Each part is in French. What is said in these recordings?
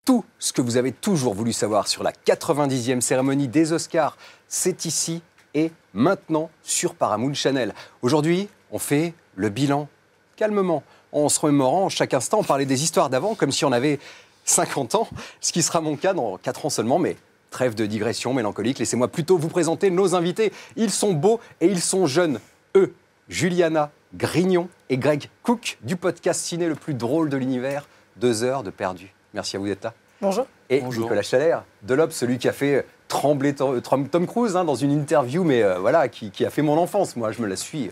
Tout ce que vous avez toujours voulu savoir sur la 90e cérémonie des Oscars, c'est ici et maintenant sur Paramount Channel. Aujourd'hui, on fait le bilan calmement, en se remémorant chaque instant. On parlait des histoires d'avant comme si on avait 50 ans, ce qui sera mon cas dans 4 ans seulement, mais trêve de digression mélancolique. Laissez-moi plutôt vous présenter nos invités. Ils sont beaux et ils sont jeunes. Eux, Juliana Grignon et Greg Cook du podcast ciné le plus drôle de l'univers, 2 heures de perdu. Merci à vous d'être là. Bonjour. Et Bonjour. Nicolas Chalère, de l'Obs, celui qui a fait trembler Tom Cruise dans une interview, mais voilà, qui a fait mon enfance. Moi, je me la suis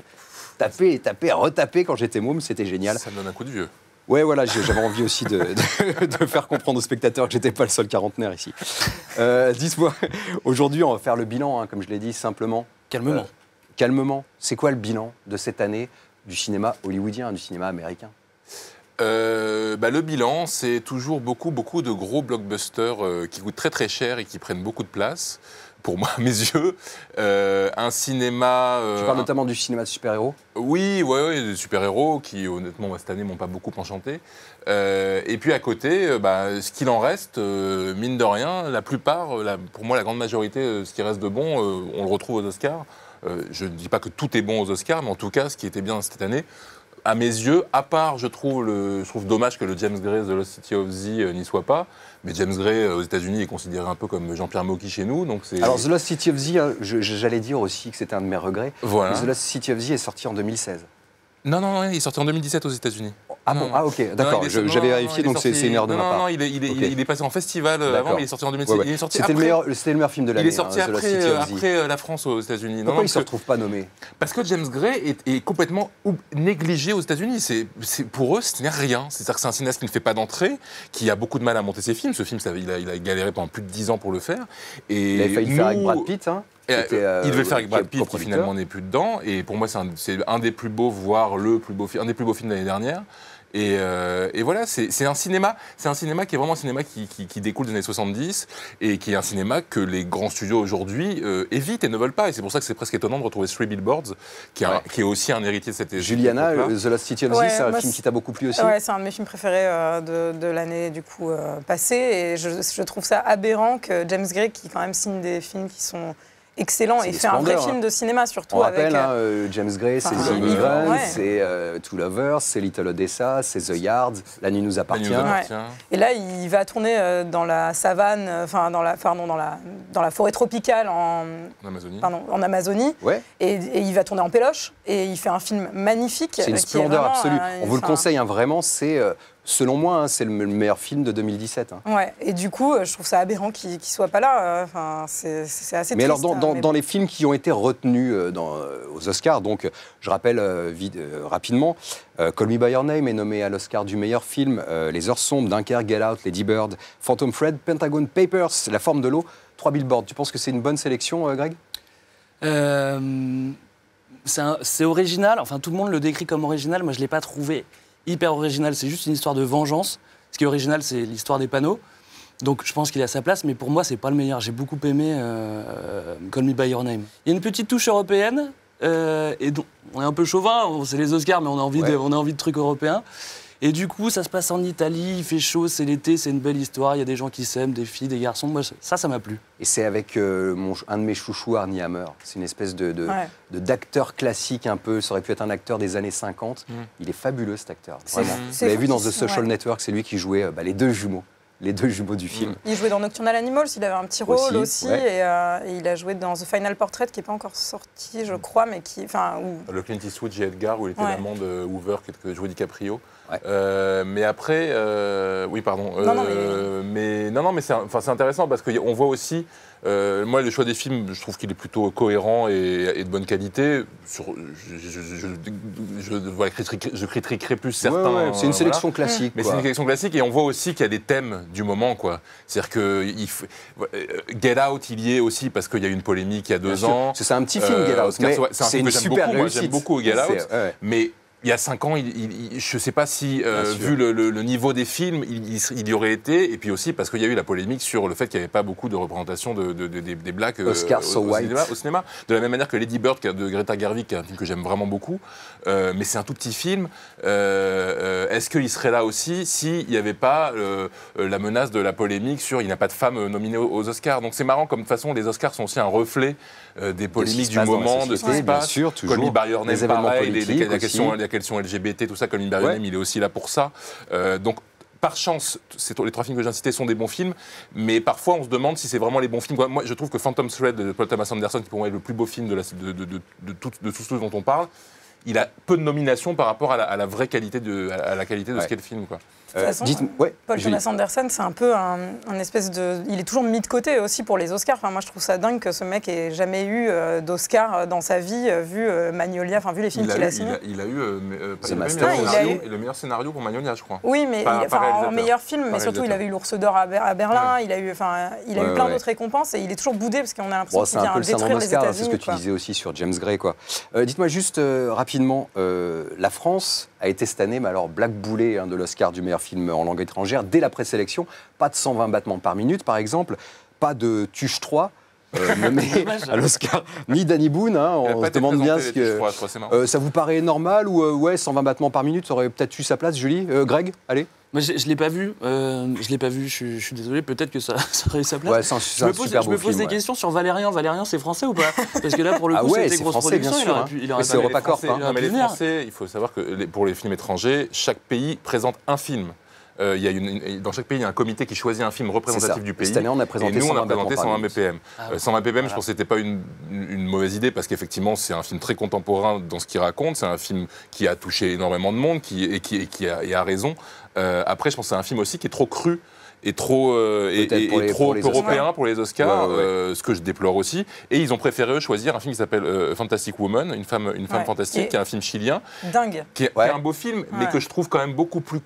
tapée, retapée quand j'étais môme, c'était génial. Ça me donne un coup de vieux. Ouais, voilà, j'avais envie aussi de faire comprendre aux spectateurs que j'étais pas le seul quarantenaire ici. Dites-moi, aujourd'hui, on va faire le bilan, comme je l'ai dit, simplement. Calmement. Calmement. C'est quoi le bilan de cette année du cinéma hollywoodien, du cinéma américain ? Le bilan, c'est toujours beaucoup de gros blockbusters qui coûtent très très cher et qui prennent beaucoup de place, pour moi, à mes yeux. Un cinéma... Tu parles notamment du cinéma de super-héros ? Oui, des super-héros qui, honnêtement, cette année, m'ont pas beaucoup enchanté. Et puis à côté, ce qu'il en reste, mine de rien, la plupart, pour moi, la grande majorité, ce qui reste de bon, on le retrouve aux Oscars. Je ne dis pas que tout est bon aux Oscars, mais en tout cas, ce qui était bien cette année, à mes yeux, à part, je trouve dommage que le James Gray The Lost City of Z n'y soit pas, mais James Gray aux États-Unis est considéré un peu comme Jean-Pierre Mocky chez nous, donc c'est... Alors The Lost City of Z, j'allais dire aussi que c'était un de mes regrets. Voilà. Mais The Lost City of Z est sorti en 2016. Non, il est sorti en 2017 aux États-unis. Ah bon, ah ok, d'accord, j'avais vérifié, donc c'est une erreur de ma part. Non, il est passé en festival avant, mais il est sorti en 2017. Ouais. Il est sorti c'était après... le meilleur film de l'année. Il est sorti après la France aux États-Unis. Pourquoi il ne se retrouve pas nommé ? Parce que James Gray est complètement négligé aux États-Unis. Pour eux, ce n'est rien. C'est-à-dire que c'est un cinéaste qui ne fait pas d'entrée, qui a beaucoup de mal à monter ses films. Ce film, il a galéré pendant plus de 10 ans pour le faire. Et il avait failli le faire avec Brad Pitt, hein. Il devait le faire avec Brad Pitt, qui finalement n'est plus dedans. Et pour moi, c'est un des plus beaux, voire un des plus beaux films de l'année dernière. Et voilà, c'est un cinéma qui est vraiment un cinéma qui découle des années 70 et qui est un cinéma que les grands studios aujourd'hui évitent et ne veulent pas. Et c'est pour ça que c'est presque étonnant de retrouver Three Billboards, qui est aussi un héritier de cette époque. Juliana, The Lost City of Z, c'est un film qui t'a beaucoup plu aussi ? Ouais, c'est un de mes films préférés de l'année du coup passée. Et je trouve ça aberrant que James Gray, qui quand même signe des films qui sont excellent et fait un vrai film de cinéma surtout. On rappelle, avec, James Gray, c'est The Immigrants, c'est Two Lovers, c'est Little Odessa, c'est The Yard, La nuit nous appartient. Et là, il va tourner dans la savane, dans la forêt tropicale en Amazonie. Ouais. Et il va tourner en péloche et il fait un film magnifique. C'est une splendeur absolue. On vous le conseille, vraiment, c'est... Selon moi, c'est le meilleur film de 2017. Ouais, et du coup, je trouve ça aberrant qu'il ne soit pas là. C'est assez triste. Mais alors, dans les films qui ont été retenus aux Oscars, donc je rappelle rapidement, Call Me By Your Name est nommé à l'Oscar du meilleur film, Les Heures Sombres, Dunkerque, Get Out, Lady Bird, Phantom Thread, Pentagon Papers, La Forme de l'eau, 3 Billboards. Tu penses que c'est une bonne sélection, Greg ? C'est original, enfin tout le monde le décrit comme original, moi je ne l'ai pas trouvé hyper original, c'est juste une histoire de vengeance. Ce qui est original, c'est l'histoire des panneaux. Donc je pense qu'il a sa place, mais pour moi, c'est pas le meilleur. J'ai beaucoup aimé Call Me By Your Name. Il y a une petite touche européenne, et donc, on est un peu chauvin, c'est les Oscars, mais on a envie de trucs européens. Et du coup, ça se passe en Italie, il fait chaud, c'est l'été, c'est une belle histoire, il y a des gens qui s'aiment, des filles, des garçons. Moi, ça m'a plu. Et c'est avec un de mes chouchous, Armie Hammer. C'est une espèce d'acteur classique un peu. Ça aurait pu être un acteur des années 50. Il est fabuleux, cet acteur. Vraiment. Vous l'avez vu dans The Social Network, c'est lui qui jouait les deux jumeaux. Les deux jumeaux du film. Il jouait dans Nocturnal Animals, il avait un petit rôle aussi et il a joué dans The Final Portrait, qui n'est pas encore sorti, je crois, mais qui... Le Clint Eastwood, J. Edgar, où il était l'amant de Hoover, que jouait DiCaprio. Ouais. Mais après... oui, pardon. Mais c'est intéressant, parce qu'on voit aussi... moi, le choix des films, je trouve qu'il est plutôt cohérent et de bonne qualité. Je critiquerai plus certains. C'est une sélection classique. Mais c'est une sélection classique, et on voit aussi qu'il y a des thèmes du moment, quoi. C'est-à-dire que Get Out, il y est aussi parce qu'il y a eu une polémique il y a 2 ans. C'est un petit film, Get Out, mais c'est un film que j'aime beaucoup. Moi, j'aime beaucoup Get Out, mais Il y a 5 ans, je ne sais pas si, vu le niveau des films, il y aurait été, et puis aussi parce qu'il y a eu la polémique sur le fait qu'il n'y avait pas beaucoup de représentation des blacks au cinéma. De la même manière que Lady Bird de Greta Gerwig, qui est un film que j'aime vraiment beaucoup, mais c'est un tout petit film. Est-ce qu'il serait là aussi s'il n'y avait pas la menace de la polémique sur il n'y a pas de femmes nominées aux Oscars? Donc c'est marrant, comme de toute façon, les Oscars sont aussi un reflet des polémiques du moment, de ce qui se passe. Colin By-Your-Name, pareil, la question LGBT, tout ça, Colin By-Your-Name, il est aussi là pour ça. Donc, par chance, les 3 films que j'ai cités sont des bons films, mais parfois on se demande si c'est vraiment les bons films. Moi, je trouve que Phantom Thread de Paul Thomas Anderson, qui pour moi est le plus beau film de tout ce dont on parle, il a peu de nominations par rapport à la vraie qualité à la qualité de ce qu'est le film, quoi. De toute façon, Paul Thomas Anderson, c'est un peu un espèce de... Il est toujours mis de côté aussi pour les Oscars. Enfin, moi, je trouve ça dingue que ce mec ait jamais eu d'Oscar dans sa vie, vu Magnolia, enfin, vu les films qu'il a signés. Il a eu le meilleur scénario pour Magnolia, je crois. Oui, mais en meilleur film, mais surtout, il avait eu l'Ours d'Or à Berlin, il a eu plein d'autres récompenses, et il est toujours boudé, parce qu'on a l'impression qu'il vient détruire les États-Unis. C'est ce que tu disais aussi sur James Gray, quoi. Dites-moi juste rapidement, la France a été cette année, mais alors blackboulée de l'Oscar du meilleur film en langue étrangère dès la présélection. Pas de 120 battements par minute, par exemple, pas de Tuche 3 nommé à l'Oscar, ni Danny Boone. On se demande bien ce que ça vous paraît normal ou 120 battements par minute, ça aurait peut-être eu sa place, Julie. Greg, allez. Moi, je ne l'ai pas vu. Je suis désolé. Peut-être que ça aurait eu sa place. Ouais, je me pose des questions sur Valérian. Valérian, c'est français ou pas? Parce que là, pour le coup, c'était grosse français, production. Bien sûr, c'est EuropaCorp. Mais les Français, il faut savoir que pour les films étrangers, chaque pays présente un film. Dans chaque pays, il y a un comité qui choisit un film représentatif du pays. Cette année, on a présenté 120 BPM. 120 BPM, je pense que ce n'était pas une mauvaise idée, parce qu'effectivement, c'est un film très contemporain dans ce qu'il raconte. C'est un film qui a touché énormément de monde et a raison. Après, je pense que c'est un film aussi qui est trop cru et trop européen pour les Oscars, ce que je déplore aussi. Et ils ont préféré choisir un film qui s'appelle Fantastic Woman, une femme fantastique, qui est un film chilien. Dingue. Qui est un beau film, mais que je trouve quand même beaucoup plus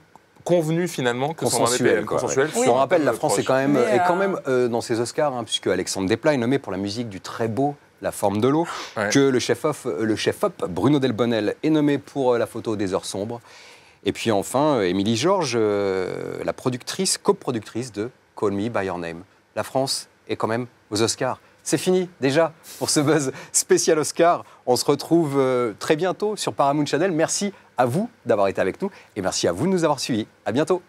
convenu finalement que consensuel. Je rappelle, la France est quand même dans ces Oscars, puisque Alexandre Desplat est nommé pour la musique du très beau La forme de l'eau, que le chef-op Bruno Delbonnel est nommé pour la photo des heures sombres. Et puis enfin, Émilie Georges, la coproductrice de Call Me By Your Name. La France est quand même aux Oscars. C'est fini déjà pour ce buzz spécial Oscar. On se retrouve très bientôt sur Paramount Channel. Merci à vous d'avoir été avec nous et merci à vous de nous avoir suivis. À bientôt.